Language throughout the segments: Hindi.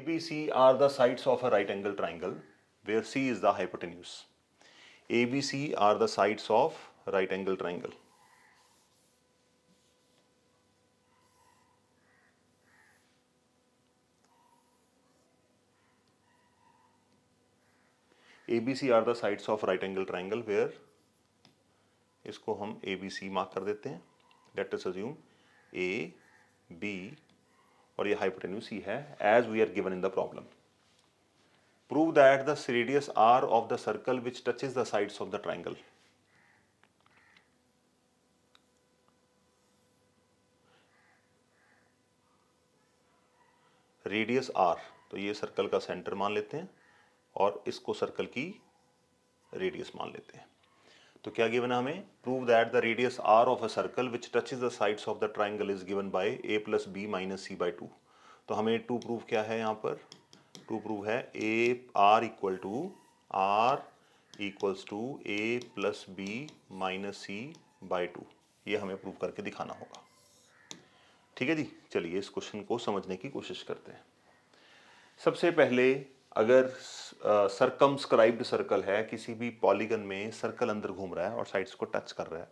ABC are the sides of a right angle triangle where C is the hypotenuse. ABC are the sides of right angle triangle. ABC are the sides of right angle triangle where, इसको हम ABC मार्क कर देते हैं. Let us assume A, B और ये हाइपोटेन्यूज C है as we are given in the problem. Prove that the radius R of the circle which touches the sides of the triangle. Radius R, तो ये सर्कल का सेंटर मान लेते हैं और इसको सर्कल की रेडियस मान लेते हैं. तो क्या गिवन है हमें? Prove that the radius R of a circle which touches the sides of the triangle is given by A plus B minus C by 2. तो हमें टू प्रूव क्या है यहाँ पर? टू प्रूव है R equal to A plus B minus C by 2. ये हमें प्रूव करके दिखाना होगा. ठीक है जी, चलिए इस क्वेश्चन को समझने की कोशिश करते हैं. सबसे पहले अगर सर्कमस्क्राइब्ड सर्कल है, किसी भी पॉलीगन में सर्कल अंदर घूम रहा है और साइड्स को टच कर रहा है,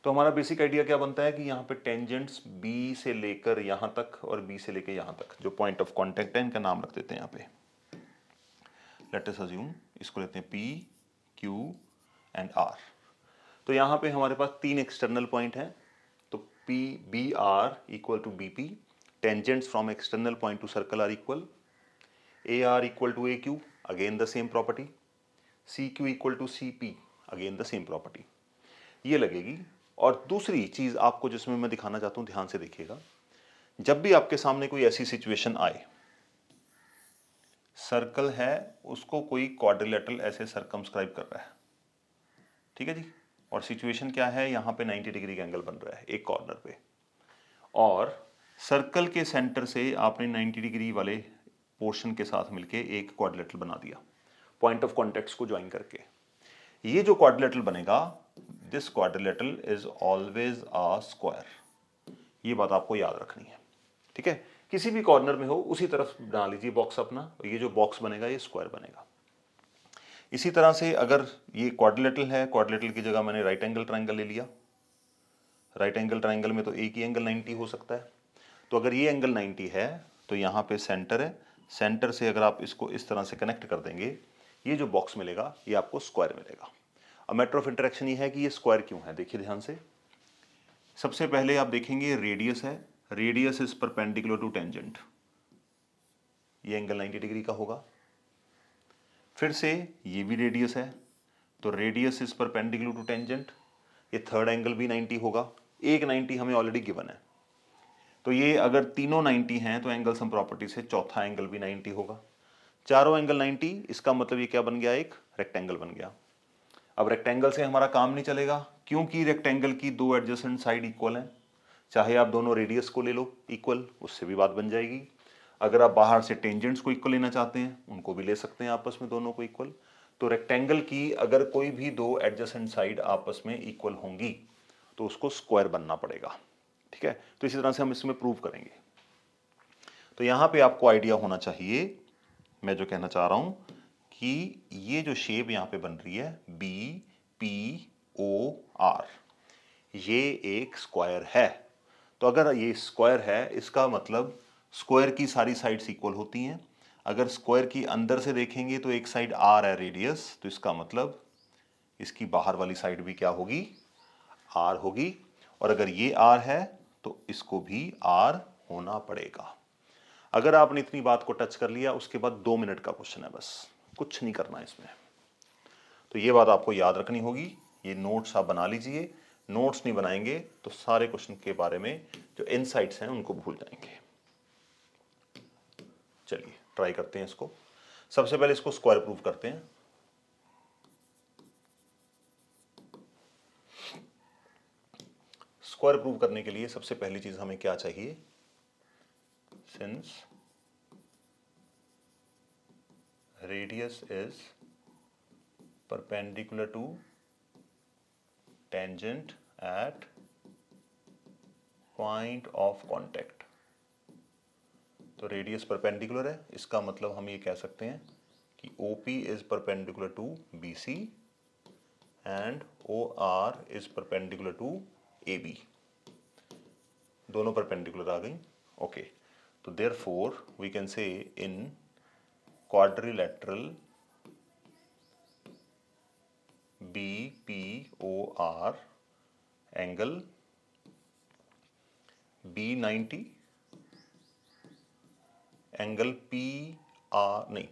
तो हमारा बेसिक आइडिया क्या बनता है कि यहाँ पे टेंजेंट्स B से लेकर यहाँ तक और B से लेकर यहाँ तक जो पॉइंट ऑफ कांटेक्ट है इनका नाम रख देते हैं यहाँ पे. लेट अस अज्यूम इसको लेते हैं P, Q एंड R. तो यहाँ पे हमारे पास तीन एक्सटर्नल पॉइंट हैं. तो BR equal to BP, tangents from external point to circle are equal. AR equal to AQ, again the same property. CQ equal to CP, again the same property. ये लगेगी. और दूसरी चीज आपको जिसमें मैं दिखाना चाहता हूं, ध्यान से देखिएगा, जब भी आपके सामने कोई ऐसी सिचुएशन आए, सर्कल है उसको कोई क्वाड्रिलेटरल ऐसे सर्कमस्क्राइब कर रहा है, ठीक है जी, और सिचुएशन क्या है, यहां पे 90 डिग्री का एंगल बन रहा है एक कॉर्नर पे, और सर्कल के सेंटर से आपने 90 डिग्री वाले पोर्शन के साथ मिलके एक क्वाड्रिलेटरल बना दिया पॉइंट ऑफ कॉन्टेक्ट को ज्वाइन करके. ये जो क्वाड्रिलेटरल बनेगा, this quadrilateral is always a square. ये बात आपको याद रखनी है. ठीक है, किसी भी कॉर्नर में हो उसी तरफ बना लीजिए बॉक्स अपना, ये जो बॉक्स बनेगा ये स्क्वायर बनेगा. इसी तरह से अगर ये क्वाड्रिलेटरल है, क्वाड्रिलेटरल की जगह मैंने राइट एंगल ट्राइंगल ले लिया. राइट एंगल ट्राइंगल में तो एक ही एंगल 90 हो सकता है. तो अगर ये एंगल 90 है तो यहाँ पे सेंटर है, सेंटर से अगर आप इसको इस तरह से कनेक्ट कर देंगे, ये जो बॉक्स मिलेगा ये आपको स्क्वायर मिलेगा. अब मैटर ऑफ इंटरेक्शन ये है कि ये स्क्वायर क्यों है, देखिए ध्यान से. सबसे पहले आप देखेंगे रेडियस है, radius is perpendicular to tangent, ये एंगल 90 डिग्री का होगा. फिर से ये भी रेडियस है, तो radius is perpendicular to tangent, ये थर्ड एंगल भी 90 होगा. एक 90 हमें ऑलरेडी गिवन है, तो ये अगर तीनों 90 हैं तो एंगल सम प्रॉपर्टी से चौथा एंगल भी 90 होगा. चारों एंगल 90, इसका मतलब ये क्या बन गया, एक रेक्टेंगल बन गया. अब रेक्टेंगल से हमारा काम नहीं चलेगा क्योंकि रेक्टेंगल की दो एडजेसेंट साइड इक्वल हैं. चाहे आप दोनों रेडियस को ले लो इक्वल, उससे भी बात बन जाएगी. अगर आप बाहर से टेंजेंट्स को इक्वल लेना चाहते हैं, उनको भी ले सकते हैं आपस में दोनों को इक्वल. तो रेक्टेंगल की अगर कोई भी दो एडजेसेंट साइड आपस में इक्वल होंगी तो उसको स्क्वायर बनना पड़ेगा. ठीक है, तो इसी तरह से हम इसमें प्रूव करेंगे. तो यहां पे आपको आइडिया होना चाहिए, मैं जो कहना चाह रहा हूं कि ये जो शेप यहां पे बन रही है BPOR, ये एक स्क्वायर है. तो अगर ये स्क्वायर है, इसका मतलब स्क्वायर की सारी साइड्स इक्वल होती हैं. अगर स्क्वायर की अंदर से देखेंगे तो एक साइड R है रेडियस, तो इसका मतलब इसकी बाहर वाली साइड भी क्या होगी, R होगी. और अगर ये R है तो इसको भी R होना पड़ेगा. अगर आपने इतनी बात को टच कर लिया, उसके बाद 2 मिनट का क्वेश्चन है, बस कुछ नहीं करना इसमें. तो ये बात आपको याद रखनी होगी. ये नोट्स आप बना लीजिए. नोट्स नहीं बनाएंगे तो सारे क्वेश्चन के बारे में जो इनसाइट्स हैं उनको भूल जाएंगे. चलिए ट्राई करते हैं इसको. सबसे पहले इसको स्क्वायर प्रूव करते हैं. स्क्वायर प्रूव करने के लिए सबसे पहली चीज हमें क्या चाहिए, since radius is perpendicular to tangent at point of contact, तो तो रेडियस परपेंडिकुलर है, इसका मतलब हम ये कह सकते हैं कि OP is perpendicular to BC and OR is perpendicular to AB। दोनों परपेंडिकुलर आ गई। ओके, तो therefore we can say in quadrilateral BPOR angle B90 angle PR नहीं,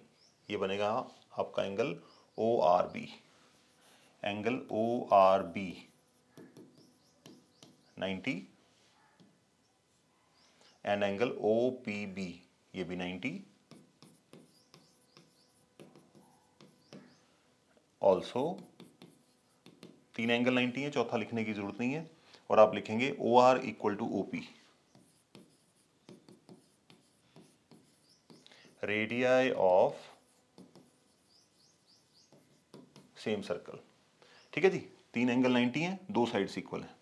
ये बनेगा आपका angle ORB, angle ORB 90 and angle OPB ये भी 90। ऑल्सो तीन एंगल 90 है, चौथा लिखने की जरूरत नहीं है, और आप लिखेंगे OR equal to OP। Radii of same circle. ठीक है जी, तीन एंगल 90 हैं, दो साइड्स इक्वल हैं,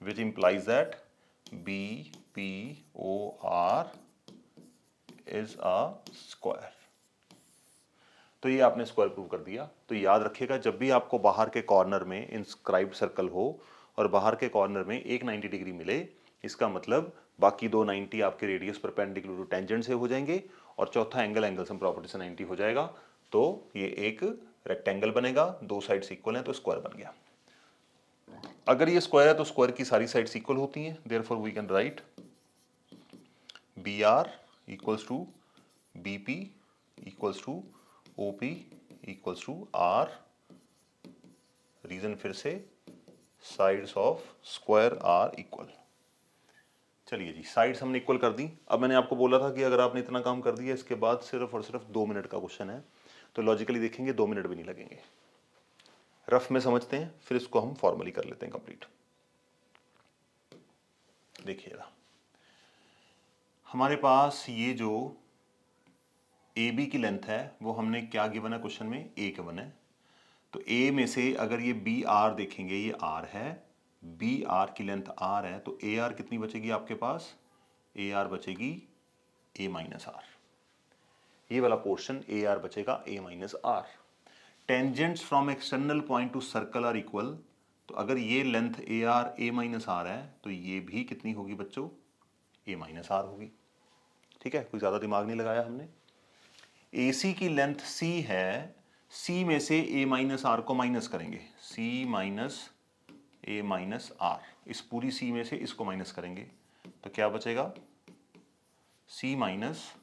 which implies that BPOR is a square. तो ये आपने स्क्वायर प्रूव कर दिया। तो याद रखिएगा, जब भी आपको बाहर के कॉर्नर में इंस्क्राइब्ड सर्कल हो और बाहर के कॉर्नर में एक 90 डिग्री मिले, इसका मतलब बाकी दो 90 आपके रेडियस परपेंडिकुलर टू टेंजेंट से हो जाएंगे और चौथा एंगल सम प्रॉपर्टी से 90 हो जाएगा। तो ये एक रेक्टेंगल बनेगा, दो साइड्स इक्वल हैं तो स्क्वायर बन गया। अगर ये स्क्वायर है तो स्क्वायर की सारी साइड्स इक्वल होती हैं, therefore we can write BR equals to BP equals to OP equals to R। Reason फिर से, sides of square are equal. चलिए जी, साइड्स हमने इक्वल कर दी। अब मैंने आपको बोला था कि अगर आपने इतना काम कर दिया, इसके बाद सिर्फ और सिर्फ 2 मिनट का क्वेश्चन है, तो लॉजिकली देखेंगे 2 मिनट भी नहीं लगेंगे। रफ में समझते हैं, फिर इसको हम फॉर्मली कर लेते हैं कंप्लीट। देखिएगा, हमारे पास ये जो AB की लेंथ है वो हमने क्या गिवन है क्वेश्चन में, A गिवन है। तो A में से अगर ये BR देखेंगे, ये R है, BR की लेंथ R है, तो AR कितनी बचेगी आपके पास, AR बचेगी A माइनस R। ये वाला पोर्शन AR बचेगा A minus R। Tangents from external point to circle are equal, तो अगर ये length AR A minus R है तो ये भी कितनी होगी बच्चों, A माइनस R होगी। ठीक है, कोई ज़्यादा दिमाग नहीं लगाया हमने। AC की लेंथ C है, C में से A माइनस R को माइनस करेंगे, C minus A minus R, इस पूरी C में से इसको माइनस करेंगे तो क्या बचेगा, C minus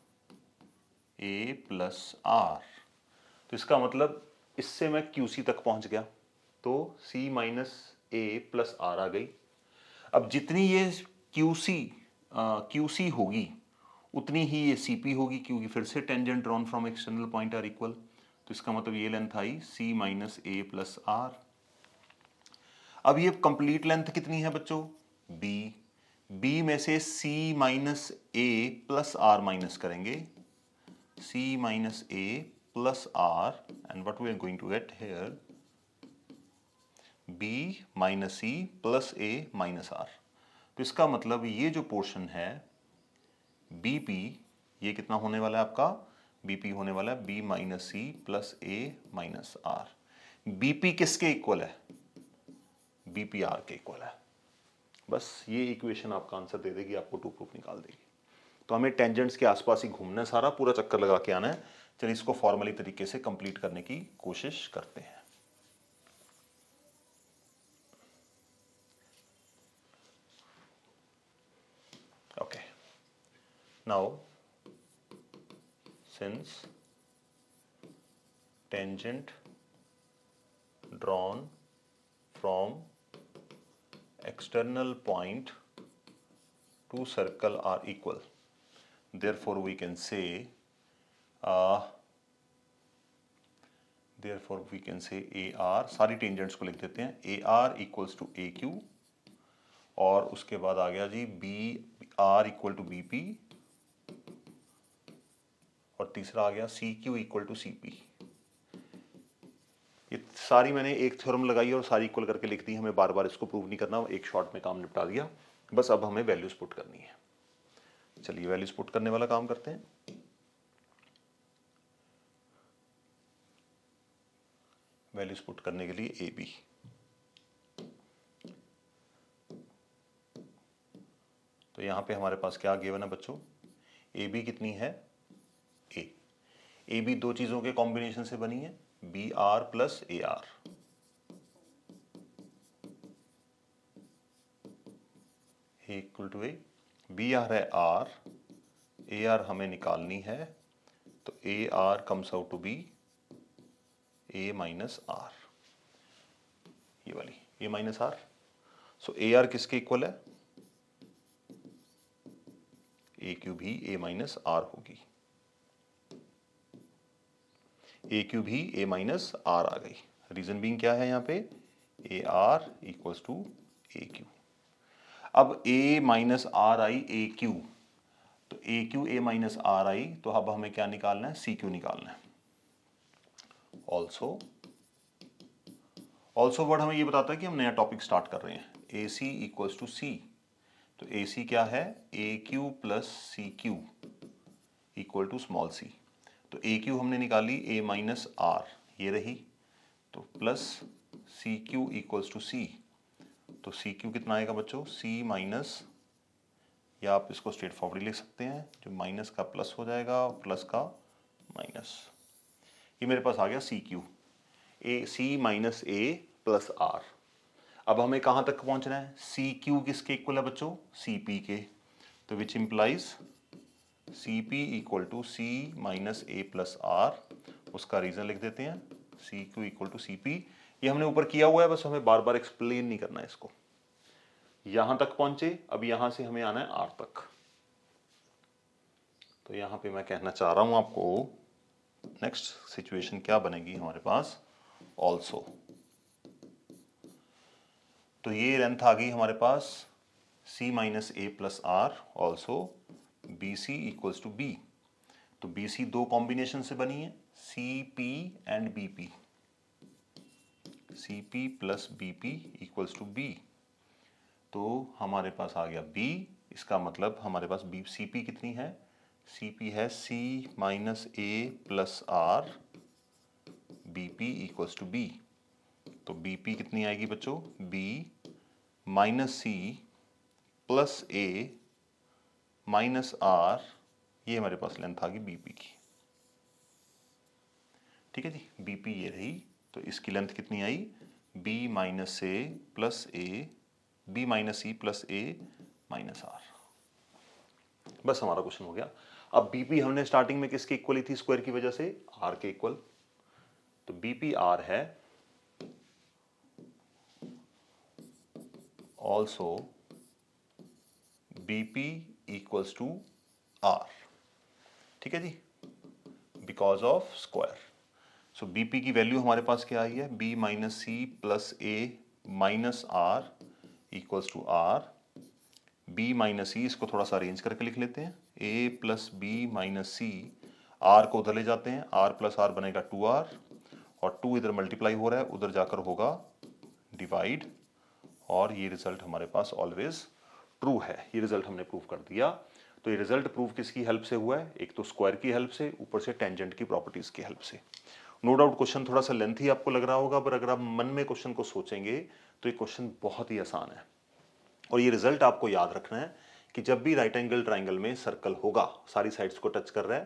A plus R। तो इसका मतलब इससे मैं QC तक पहुंच गया, तो C minus A plus R आ गई। अब जितनी ये QC होगी उतनी ही ये CP होगी, क्योंकि फिर से tangent drawn from external point are equal. तो इसका मतलब ये लेंथ आई C minus A plus R। अब ये कंप्लीट लेंथ कितनी है बच्चों, B में से C minus A plus R minus करेंगे, C minus A plus R, and what we are going to get here, B minus C plus A minus R। तो इसका मतलब ये जो पोर्शन है BP, ये कितना होने वाला है आपका, BP होने वाला है B minus C plus A minus R। BP किसके इक्वल है, BPR के इक्वल है। बस ये इक्वेशन आपका आंसर दे देगी, आपको 2 प्रूफ निकाल देगी। तो हमें टेंजेंट्स के आसपास ही घूमना है, सारा पूरा चक्कर लगा के आना है। चलिए इसको फॉर्मली तरीके से कंप्लीट करने की कोशिश करते हैं। Okay, now since tangent drawn from external point to circle are equal, therefore we can say AR, सारी टेंजेंट्स को लिख देते हैं, AR इक्वल्स टू AQ, और उसके बाद आ गया जी BR इक्वल टू BP, और तीसरा आ गया CQ इक्वल टू CP। ये सारी मैंने एक थ्योरम लगाई और सारी इक्वल करके लिख दी, हमें बार बार इसको प्रूव नहीं करना, एक शॉट में काम निपटा दिया। बस अब हमें वैल्यूज पुट करनी है। चलिए वैल्यूज पुट करने वाला काम करते हैं। वैल्यूज पुट करने के लिए ए बी, तो यहां पे हमारे पास क्या गिवन है बच्चों, ए बी कितनी है, ए बी दो चीजों के कॉम्बिनेशन से बनी है, B R plus A R. Equal to A, B R है आर, ए आर हमें निकालनी है, तो A R comes out to B A minus R, ये वाली A minus R. So A R किसके इक्वल है, ए क्यूब ही ए माइनस आर होगी, ए क्यूब ही ए माइनस आर आ गई। रीजन बीइंग क्या है यहाँ पे, A R equals to A Q. अब ए minus R I A Q, तो A Q A minus R I, तो अब हमें क्या निकालना है, सी क्यू निकालना है। ऑल्सो वर्ड हमें ये बताता है कि हम नया टॉपिक स्टार्ट कर रहे हैं। ए सी इक्वल्स टू सी, तो ए सी क्या है, A Q plus C Q equal to small C. तो ए क्यू हमने निकाली ए माइनस आर, ये रही, तो plus C Q equals to C, तो सी क्यू कितना आएगा बच्चों, सी माइनस, या आप इसको स्ट्रेट फॉरवर्ड लिख सकते हैं, जो माइनस का प्लस हो जाएगा और प्लस का माइनस। ये मेरे पास आ गया C Q, A C minus A plus R. अब हमें कहाँ तक पहुँचना है, सी क्यू किसके इक्वल है बच्चों, सी पी के, तो which implies C P equal to C minus A plus R. उसका रीजन लिख देते हैं, C Q equal to C P. ये हमने ऊपर किया हुआ है, बस हमें बार बार एक्सप्लेन नहीं करना है इसको। यहां तक पहुंचे, अब यहां से हमें आना है आर तक। तो यहां पे मैं कहना चाह रहा हूं आपको, नेक्स्ट सिचुएशन क्या बनेगी हमारे पास, ऑल्सो। तो ये लेंथ आ गई हमारे पास c minus A plus R, also B C equals to B. तो बी सी दो कॉम्बिनेशन से बनी है, C P and B P, C P plus B P equals to B. तो हमारे पास आ गया b, इसका मतलब हमारे पास बी सी पी कितनी है, सी पी है c minus A plus R, B P equals to B. तो बी पी कितनी आएगी बच्चों, b minus C plus A minus R, ये हमारे पास लेंथ आ गई बीपी की। ठीक है जी, बीपी ये रही, तो इसकी लेंथ कितनी आई, B minus A plus A, B minus C plus A minus R. बस हमारा क्वेश्चन हो गया। अब बीपी हमने स्टार्टिंग में किसके इक्वल ही थी, स्क्वायर की वजह से आर के इक्वल, तो बीपी आर है, also BP equals to R. ठीक है जी, because of square. So BP की वैल्यू हमारे पास क्या आई है, B minus C plus A minus R equals to R. B minus C, इसको थोड़ा सा अरेंज करके लिख लेते हैं, A plus B minus C, R को उधर ले जाते हैं, आर प्लस आर बनेगा 2r, और 2 इधर मल्टीप्लाई हो रहा है, उधर जाकर होगा डिवाइड, और ये रिजल्ट हमारे पास ऑलवेज ट्रू है। ये रिजल्ट हमने प्रूव कर दिया। तो ये रिजल्ट प्रूव किसकी हेल्प से हुआ है, एक तो स्क्वायर की हेल्प से, ऊपर से टेंजेंट की प्रॉपर्टीज की हेल्प से। नो डाउट क्वेश्चन थोड़ा सा लेंथी आपको लग रहा होगा, पर अगर आप मन में क्वेश्चन को सोचेंगे तो ये क्वेश्चन बहुत ही आसान है। और ये रिजल्ट आपको याद रखना है कि जब भी राइट एंगल ट्राइंगल में सर्कल होगा, सारी साइड्स को टच कर रहा है,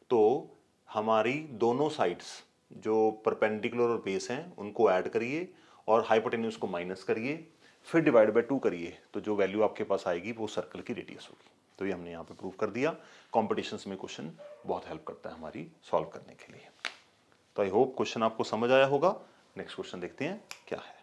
तो हमारी दोनों साइड्स जो परपेंडिकुलर और बेस हैं उनको ऐड करिए और हाइपोटेन्यूज को माइनस करिए, फिर डिवाइड बाय 2 करिए, तो जो वैल्यू आपके पास आएगी वो सर्कल की रेडियस होगी। तो ये हमने यहाँ पे प्रूव कर दिया। कॉम्पिटिशन्स में क्वेश्चन बहुत हेल्प करता है हमारी सॉल्व करने के लिए। तो आई होप क्वेश्चन आपको समझ आया होगा। नेक्स्ट क्वेश्चन देखते हैं क्या है।